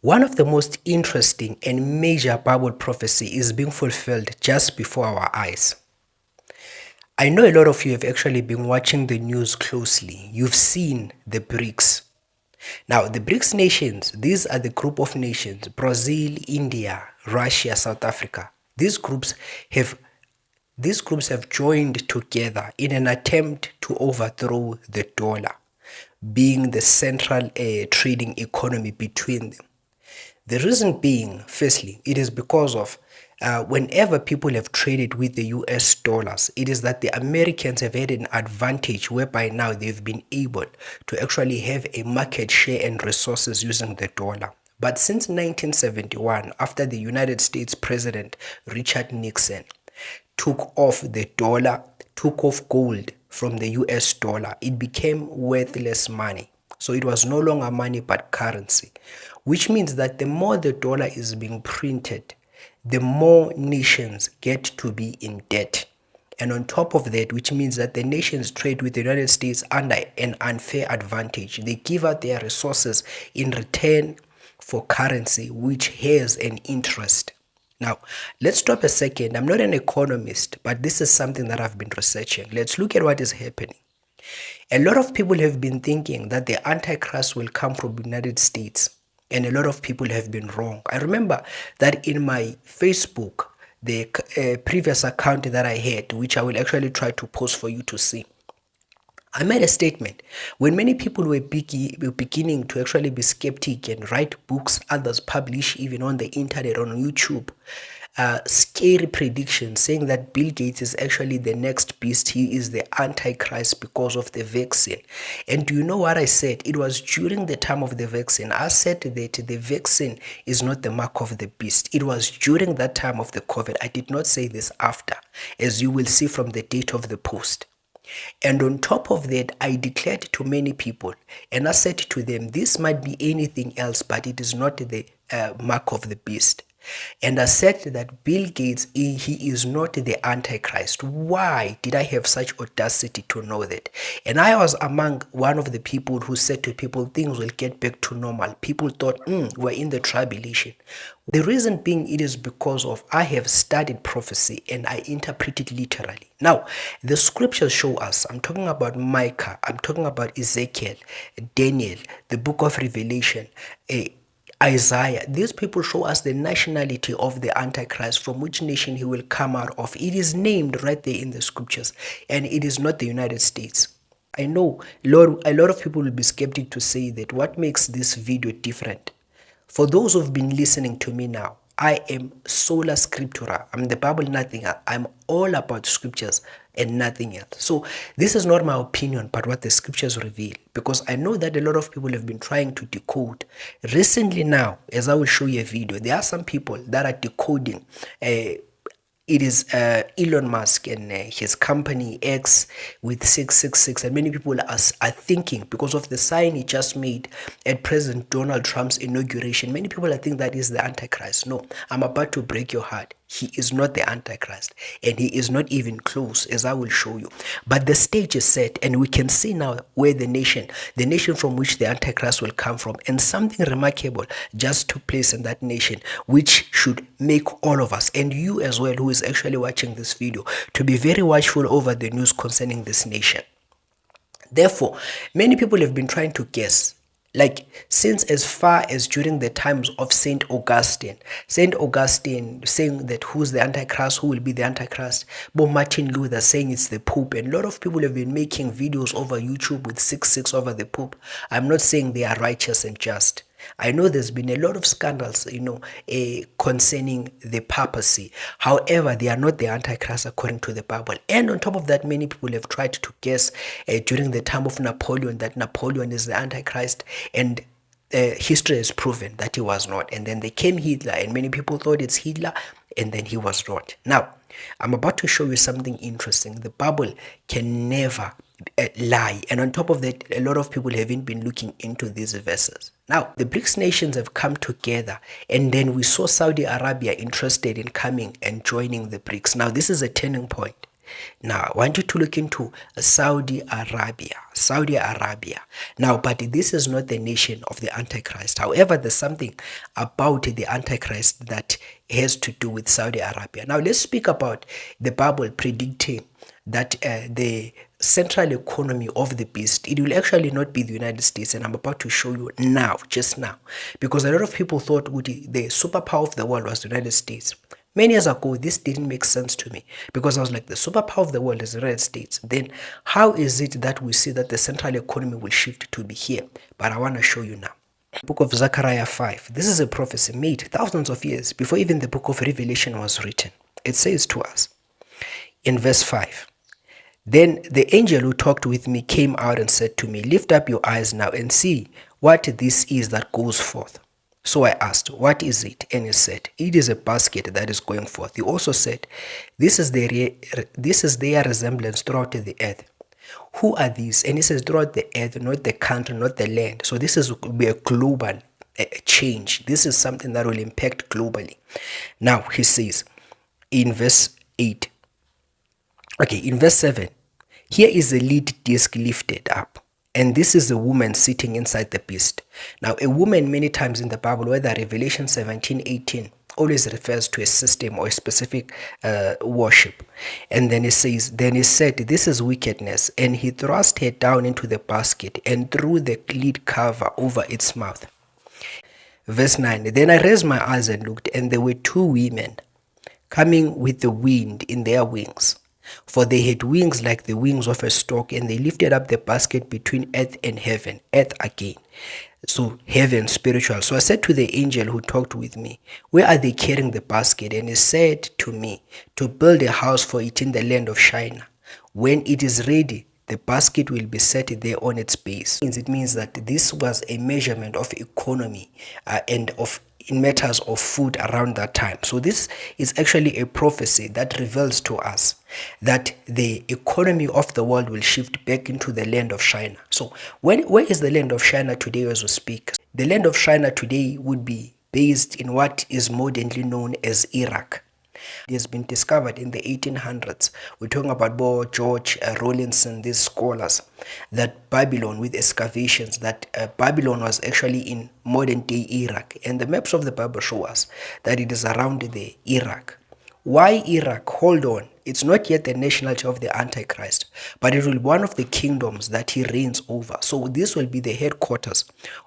One of the most interesting and major Bible prophecy is being fulfilled just before our eyes. I know a lot of you have actually been watching the news closely. You've seen the BRICS. Now, the BRICS nations, these are the group of nations: Brazil, India, Russia, South Africa. These groups have joined together in an attempt to overthrow the dollar, being the central trading economy between them. The reason being, firstly, it is because of whenever people have traded with the US dollars, it is that the Americans have had an advantage whereby now they've been able to actually have a market share and resources using the dollar. But since 1971, after the United States President Richard Nixon took off the dollar, took off gold from the US dollar, it became worthless money. So it was no longer money but currency, which means that the more the dollar is being printed, the more nations get to be in debt. And on top of that, which means that the nations trade with the United States under an unfair advantage. They give out their resources in return for currency, which has an interest. Now, let's stop a second. I'm not an economist, but this is something that I've been researching. Let's look at what is happening. A lot of people have been thinking that the Antichrist will come from the United States, and a lot of people have been wrong. I remember that in my Facebook, the previous account that I had, which I will actually try to post for you to see, I made a statement. When many people were beginning to actually be skeptic and write books, others publish even on the internet, on YouTube, scary predictions saying that Bill Gates is actually the next beast. He is the Antichrist because of the vaccine. And do you know what I said? It was during the time of the vaccine. I said that the vaccine is not the mark of the beast. It was during that time of the COVID. I did not say this after, as you will see from the date of the post. And on top of that, I declared to many people, and I said to them, this might be anything else, but it is not the mark of the beast. And I said that Bill Gates, he is not the Antichrist. Why did I have such audacity to know that? And I was among one of the people who said to people, things will get back to normal. People thought, we're in the tribulation. The reason being, it is because of I have studied prophecy and I interpret it literally. Now, the scriptures show us, I'm talking about Micah, I'm talking about Ezekiel, Daniel, the book of Revelation, Isaiah. These people show us the nationality of the Antichrist, from which nation he will come out of. It is named right there in the scriptures, and it is not the United States. I know a lot of people will be skeptic to say that what makes this video different. For those who've been listening to me now, I am sola scriptura. I'm the Bible, nothing else. I'm all about scriptures and nothing else. So this is not my opinion, but what the scriptures reveal. Because I know that a lot of people have been trying to decode. Recently now, as I will show you a video, there are some people that are decoding it is Elon Musk and his company X with 666, and many people are thinking, because of the sign he just made at President Donald Trump's inauguration, many people are thinking that is the Antichrist. No, I'm about to break your heart. He is not the Antichrist, and he is not even close, as I will show you. But the stage is set, and we can see now where the nation from which the Antichrist will come from, and something remarkable just took place in that nation, which should make all of us, and you as well, who is actually watching this video, to be very watchful over the news concerning this nation. Therefore, many people have been trying to guess, like since as far as during the times of Saint Augustine saying that who's the Antichrist, who will be the Antichrist, but Martin Luther saying it's the Pope, and a lot of people have been making videos over YouTube with 666 over the Pope. I'm not saying they are righteous and just. I know there's been a lot of scandals, concerning the papacy. However, they are not the Antichrist according to the Bible. And on top of that, many people have tried to guess during the time of Napoleon that Napoleon is the Antichrist, and history has proven that he was not. And then they came Hitler, and many people thought it's Hitler, and then he was not. Now, I'm about to show you something interesting. The Bible can never lie, and on top of that, a lot of people haven't been looking into these verses. Now, the BRICS nations have come together, and then we saw Saudi Arabia interested in coming and joining the BRICS. Now, this is a turning point. Now, I want you to look into Saudi Arabia. Saudi Arabia. Now, but this is not the nation of the Antichrist. However, there's something about the Antichrist that has to do with Saudi Arabia. Now, let's speak about the Bible predicting that the central economy of the beast, it will actually not be the United States, and I'm about to show you now, just now, because a lot of people thought the superpower of the world was the United States. Many years ago, this didn't make sense to me because I was like, the superpower of the world is the United States. Then how is it that we see that the central economy will shift to be here? But I want to show you now. Book of Zechariah 5. This is a prophecy made thousands of years before even the book of Revelation was written. It says to us in verse 5, "Then the angel who talked with me came out and said to me, Lift up your eyes now and see what this is that goes forth. So I asked, What is it? And he said, It is a basket that is going forth. He also said, This is their resemblance throughout the earth. Who are these? And he says, throughout the earth, not the country, not the land. So this will be a global change. This is something that will impact globally. Now he says in verse 8, okay, in verse 7, here is the lead disc lifted up. And this is a woman sitting inside the beast. Now, a woman many times in the Bible, whether Revelation 17, 18, always refers to a system or a specific worship. And then it says, Then he said, This is wickedness. And he thrust her down into the basket and threw the lid cover over its mouth. Verse 9, Then I raised my eyes and looked, and there were two women coming with the wind in their wings. For they had wings like the wings of a stork, and they lifted up the basket between earth and heaven, earth again. So heaven, spiritual. So I said to the angel who talked with me, Where are they carrying the basket? And he said to me, To build a house for it in the land of Shinar. When it is ready, the basket will be set there on its base. It means that this was a measurement of economy and of in matters of food around that time. So this is actually a prophecy that reveals to us that the economy of the world will shift back into the land of Shinar. So where is the land of Shinar today as we speak? The land of Shinar today would be based in what is modernly known as Iraq. It has been discovered in the 1800s. We're talking about Bo, George, Rawlinson, these scholars, that Babylon, with excavations, that Babylon was actually in modern day Iraq. And the maps of the Bible show us that it is around the Iraq. Why Iraq? Hold on. It's not yet the nationality of the Antichrist, but it will be one of the kingdoms that he reigns over. So this will be the headquarters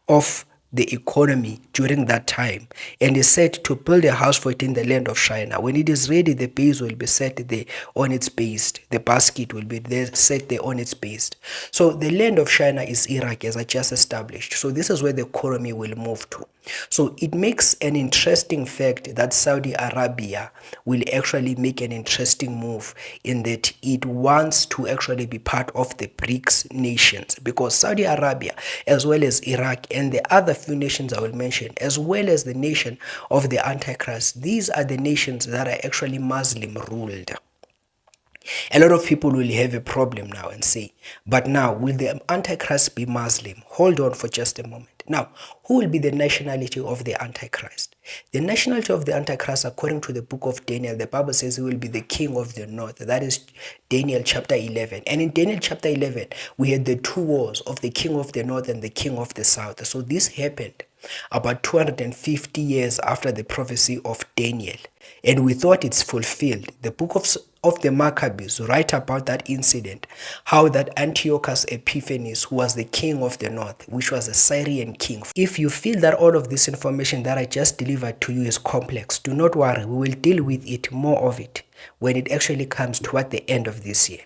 of the economy during that time. And he said to build a house for it in the land of Shinar. When it is ready, the base will be set there on its base. The basket will be there, set there on its base. So the land of Shinar is Iraq, as I just established. So this is where the economy will move to. So it makes an interesting fact that Saudi Arabia will actually make an interesting move in that it wants to actually be part of the BRICS nations, because Saudi Arabia, as well as Iraq and the other few nations I will mention, as well as the nation of the Antichrist, these are the nations that are actually Muslim ruled. A lot of people will have a problem now and say, but now will the Antichrist be Muslim? Hold on for just a moment. Now, who will be the nationality of the Antichrist? The nationality of the Antichrist, according to the book of Daniel, the Bible says he will be the king of the north. That is Daniel chapter 11. And in Daniel chapter 11, we had the two wars of the king of the north and the king of the south. So this happened about 250 years after the prophecy of Daniel. And we thought it's fulfilled. The book of the Maccabees write about that incident, how that Antiochus Epiphanes, who was the king of the north, which was a Syrian king. If you feel that all of this information that I just delivered to you is complex, do not worry. We will deal with it, more of it, when it actually comes toward the end of this year.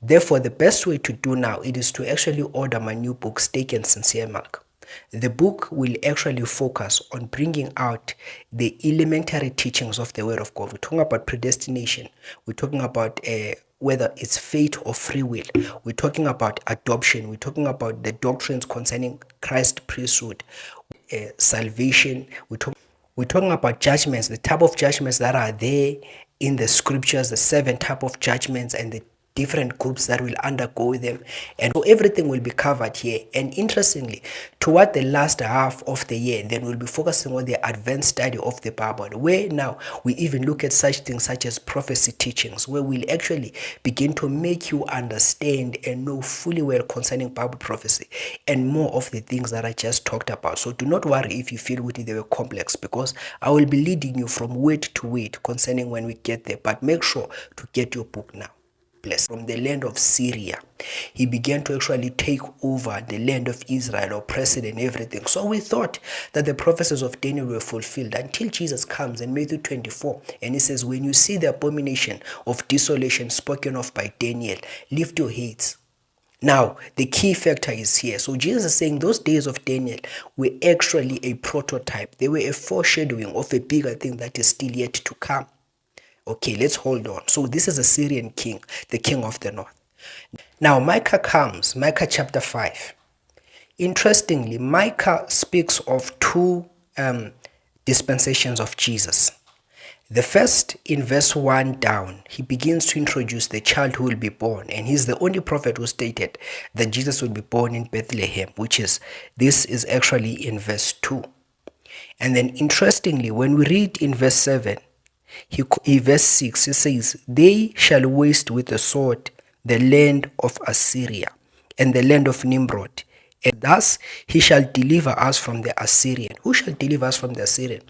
Therefore, the best way to do now, it is to actually order my new book, Steak and Sincere Milk. The book will actually focus on bringing out the elementary teachings of the Word of God. We're talking about predestination. We're talking about whether it's fate or free will. We're talking about adoption. We're talking about the doctrines concerning Christ's priesthood, salvation. We're talking about judgments, the type of judgments that are there in the scriptures, the 7 type of judgments, and the different groups that will undergo them, and so everything will be covered here. And interestingly, toward the last half of the year, then we'll be focusing on the advanced study of the Bible, where now we even look at such things such as prophecy teachings, where we'll actually begin to make you understand and know fully well concerning Bible prophecy and more of the things that I just talked about. So do not worry if you feel they were complex, because I will be leading you from word to word concerning when we get there. But make sure to get your book now. From the land of Syria, he began to actually take over the land of Israel, oppressing and everything. So we thought that the prophecies of Daniel were fulfilled until Jesus comes in Matthew 24, and he says, when you see the abomination of desolation spoken of by Daniel, lift your heads. Now, the key factor is here. So Jesus is saying those days of Daniel were actually a prototype. They were a foreshadowing of a bigger thing that is still yet to come. Okay, let's hold on. So this is a Syrian king, the king of the north. Now Micah comes, Micah chapter 5. Interestingly, Micah speaks of two dispensations of Jesus. The first, in verse 1 down, he begins to introduce the child who will be born, and he's the only prophet who stated that Jesus will be born in Bethlehem, this is actually in verse 2. And then interestingly, when we read in verse 7, verse 6, he says, they shall waste with the sword the land of Assyria and the land of Nimrod, and thus he shall deliver us from the Assyrian. Who shall deliver us from the Assyrian?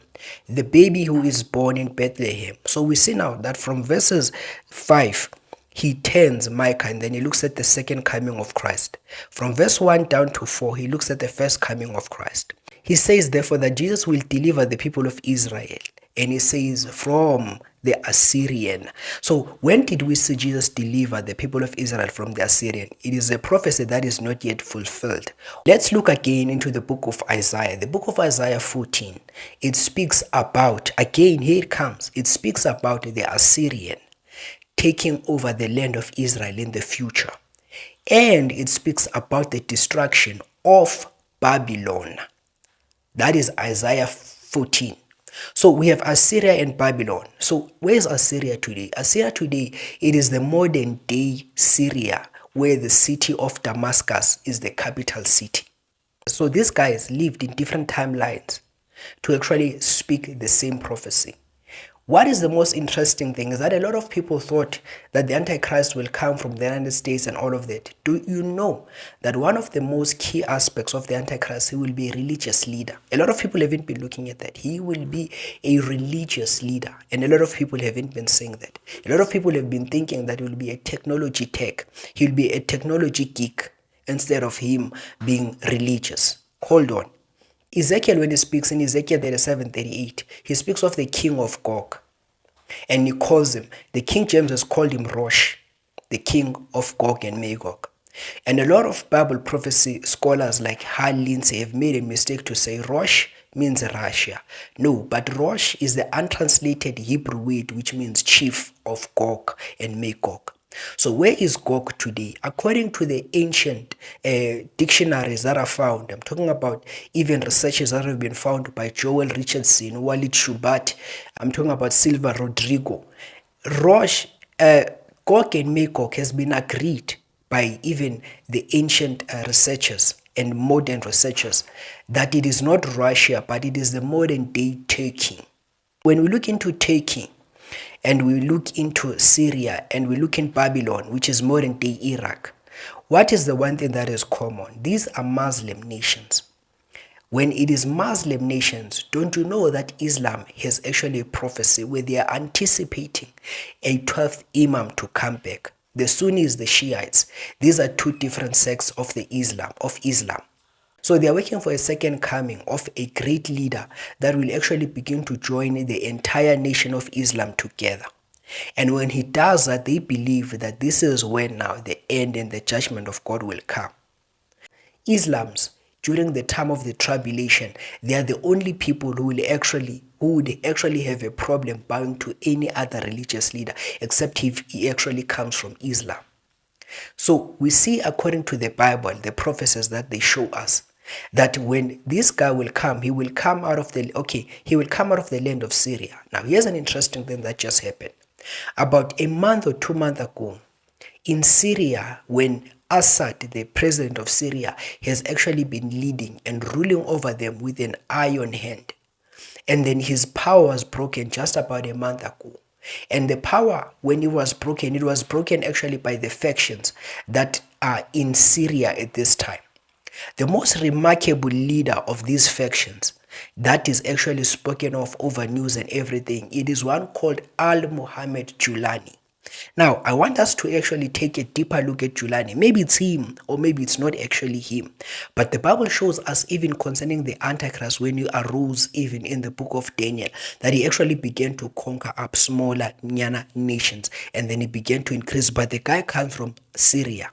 The baby who is born in Bethlehem. So we see now that from verses 5, he turns Micah, and then he looks at the second coming of Christ. From verse 1 down to 4, he looks at the first coming of Christ. He says, therefore, that Jesus will deliver the people of Israel. And he says, from the Assyrian. So when did we see Jesus deliver the people of Israel from the Assyrian? It is a prophecy that is not yet fulfilled. Let's look again into the book of Isaiah. The book of Isaiah 14. It speaks about, again, here it comes. It speaks about the Assyrian taking over the land of Israel in the future. And it speaks about the destruction of Babylon. That is Isaiah 14. So we have Assyria and Babylon. So where's Assyria today? Assyria today, it is the modern day Syria, where the city of Damascus is the capital city. So these guys lived in different timelines to actually speak the same prophecy. What is the most interesting thing is that a lot of people thought that the Antichrist will come from the United States and all of that. Do you know that one of the most key aspects of the Antichrist, he will be a religious leader? A lot of people haven't been looking at that. He will be a religious leader. And a lot of people haven't been saying that. A lot of people have been thinking that he will be a technology tech. He'll be a technology geek instead of him being religious. Hold on. Ezekiel, when he speaks in Ezekiel 37:38, he speaks of the king of Gog. And he calls him, the King James has called him Rosh, the king of Gog and Magog. And a lot of Bible prophecy scholars like Hal Lindsey have made a mistake to say Rosh means Russia. No, but Rosh is the untranslated Hebrew word which means chief of Gog and Magog. So where is Gog today? According to the ancient dictionaries that are found, I'm talking about even researches that have been found by Joel Richardson, Walid Shubat, I'm talking about Silva Rodrigo. Rosh, Gog and Magog has been agreed by even the ancient researchers and modern researchers that it is not Russia, but it is the modern day Turkey. When we look into Turkey, and we look into Syria, and we look in Babylon, which is modern day Iraq, what is the one thing that is common? These are Muslim nations. When it is Muslim nations, don't you know that Islam has actually a prophecy where they are anticipating a 12th Imam to come back? The Sunnis, the Shiites, these are two different sects of Islam. So they are working for a second coming of a great leader that will actually begin to join the entire nation of Islam together. And when he does that, they believe that this is when now the end and the judgment of God will come. Islam's, during the time of the tribulation, they are the only people who would actually have a problem bowing to any other religious leader, except if he actually comes from Islam. So we see, according to the Bible, the prophecies that they show us, that when this guy will come, he will come out of the land of Syria. Now, here's an interesting thing that just happened. About a month or 2 months ago, in Syria, when Assad, the president of Syria, has actually been leading and ruling over them with an iron hand. And then his power was broken just about a month ago. And the power, when it was broken actually by the factions that are in Syria at this time. The most remarkable leader of these factions that is actually spoken of over news and everything, it is one called Al-Muhammad Julani. Now, I want us to actually take a deeper look at Julani. Maybe it's him, or maybe it's not actually him. But the Bible shows us, even concerning the Antichrist, when he arose, even in the book of Daniel, that he actually began to conquer up smaller nations, and then he began to increase. But the guy comes from Syria.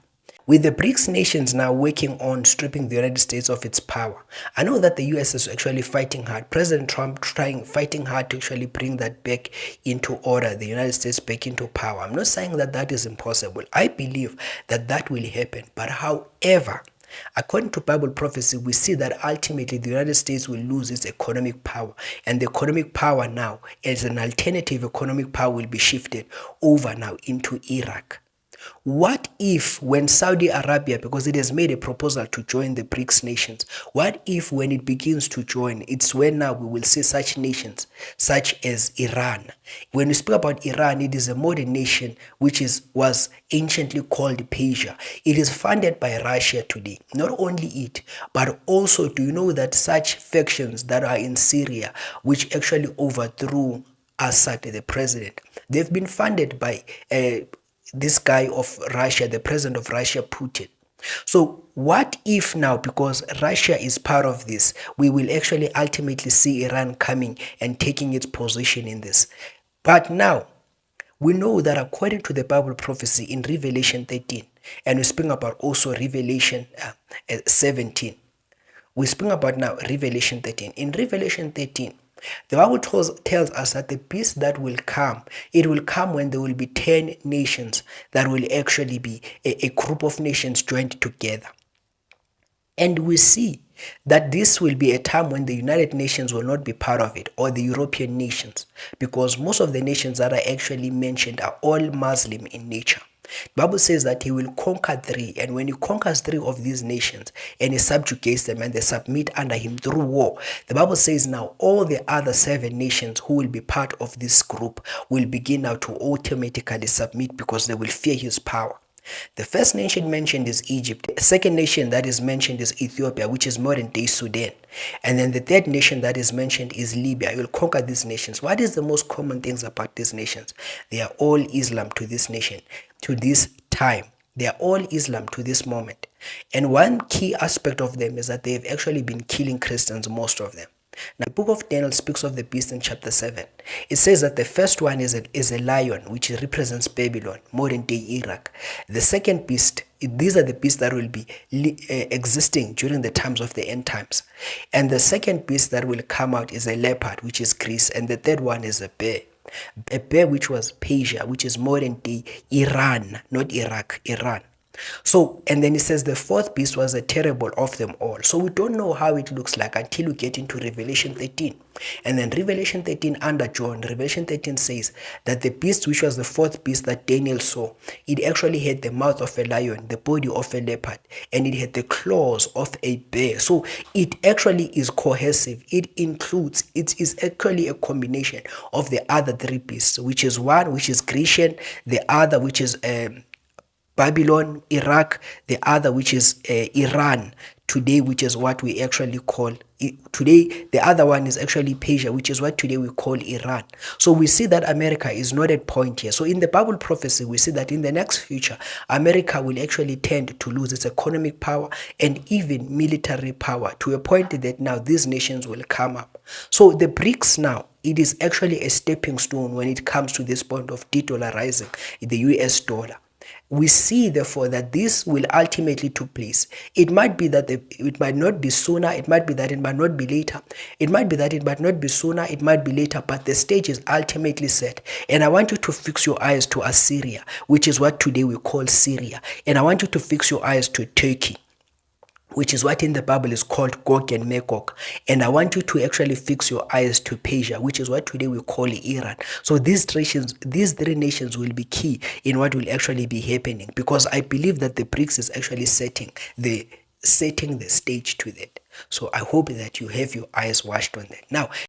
With the BRICS nations now working on stripping the United States of its power, I know that the US is actually fighting hard. President Trump fighting hard to actually bring that back into order, the United States back into power. I'm not saying that that is impossible. I believe that that will happen. But however, according to Bible prophecy, we see that ultimately the United States will lose its economic power. And the economic power now, as an alternative economic power, will be shifted over now into Iraq. What if when Saudi Arabia, because it has made a proposal to join the BRICS nations, what if when it begins to join, it's when now we will see such nations such as Iran. When we speak about Iran, it is a modern nation which was anciently called Persia. It is funded by Russia today. Not only it, but also, do you know that such factions that are in Syria, which actually overthrew Assad, the president, they've been funded by this guy of Russia, the president of Russia, Putin. So what if now, because Russia is part of this, we will actually ultimately see Iran coming and taking its position in this? But now, we know that according to the Bible prophecy in Revelation 13, and we speak about also Revelation 17, we speak about now Revelation 13. In Revelation 13, the Bible tells us that the peace that will come, it will come when there will be 10 nations that will actually be a group of nations joined together. And we see that this will be a time when the United Nations will not be part of it, or the European nations, because most of the nations that are actually mentioned are all Muslim in nature. The Bible says that he will conquer 3, and when he conquers 3 of these nations and he subjugates them and they submit under him through war, the Bible says now all the other 7 nations who will be part of this group will begin now to automatically submit, because they will fear his power. The first nation mentioned is Egypt. The second nation that is mentioned is Ethiopia, which is modern day Sudan. And then the third nation that is mentioned is Libya. You will conquer these nations. What is the most common things about these nations? They are all Islam to this nation, to this time. They are all Islam to this moment. And one key aspect of them is that they have actually been killing Christians, most of them. Now, the book of Daniel speaks of the beast in chapter 7. It says that the first one is a lion, which represents Babylon, modern day Iraq. The second beast, these are the beasts that will be existing during the times of the end times. And the second beast that will come out is a leopard, which is Greece. And the third one is a bear. A bear which was Persia, which is modern day Iran, not Iraq, Iran. So, and then it says the fourth beast was the terrible of them all. So we don't know how it looks like until we get into Revelation 13. And then Revelation 13 under John, Revelation 13 says that the beast, which was the fourth beast that Daniel saw, it actually had the mouth of a lion, the body of a leopard, and it had the claws of a bear. So it actually is cohesive. It is actually a combination of the other 3 beasts, which is one which is Grecian, the other which is Babylon, Iraq, the other which is Iran today, which is what we actually call today. The other one is actually Persia, which is what today we call Iran. So we see that America is not at point here. So in the Bible prophecy, we see that in the next future, America will actually tend to lose its economic power and even military power, to a point that now these nations will come up. So the BRICS now, it is actually a stepping stone when it comes to this point of de-dollarizing the US dollar. We see, therefore, that this will ultimately take place. It might be that it might not be sooner. It might be that it might not be later. It might be that it might not be sooner. It might be later. But the stage is ultimately set. And I want you to fix your eyes to Assyria, which is what today we call Syria. And I want you to fix your eyes to Turkey, which is what in the Bible is called Gog and Magog. And I want you to actually fix your eyes to Persia, which is what today we call Iran. So these three nations will be key in what will actually be happening, because I believe that the BRICS is actually setting the stage to that. So I hope that you have your eyes washed on that. Now,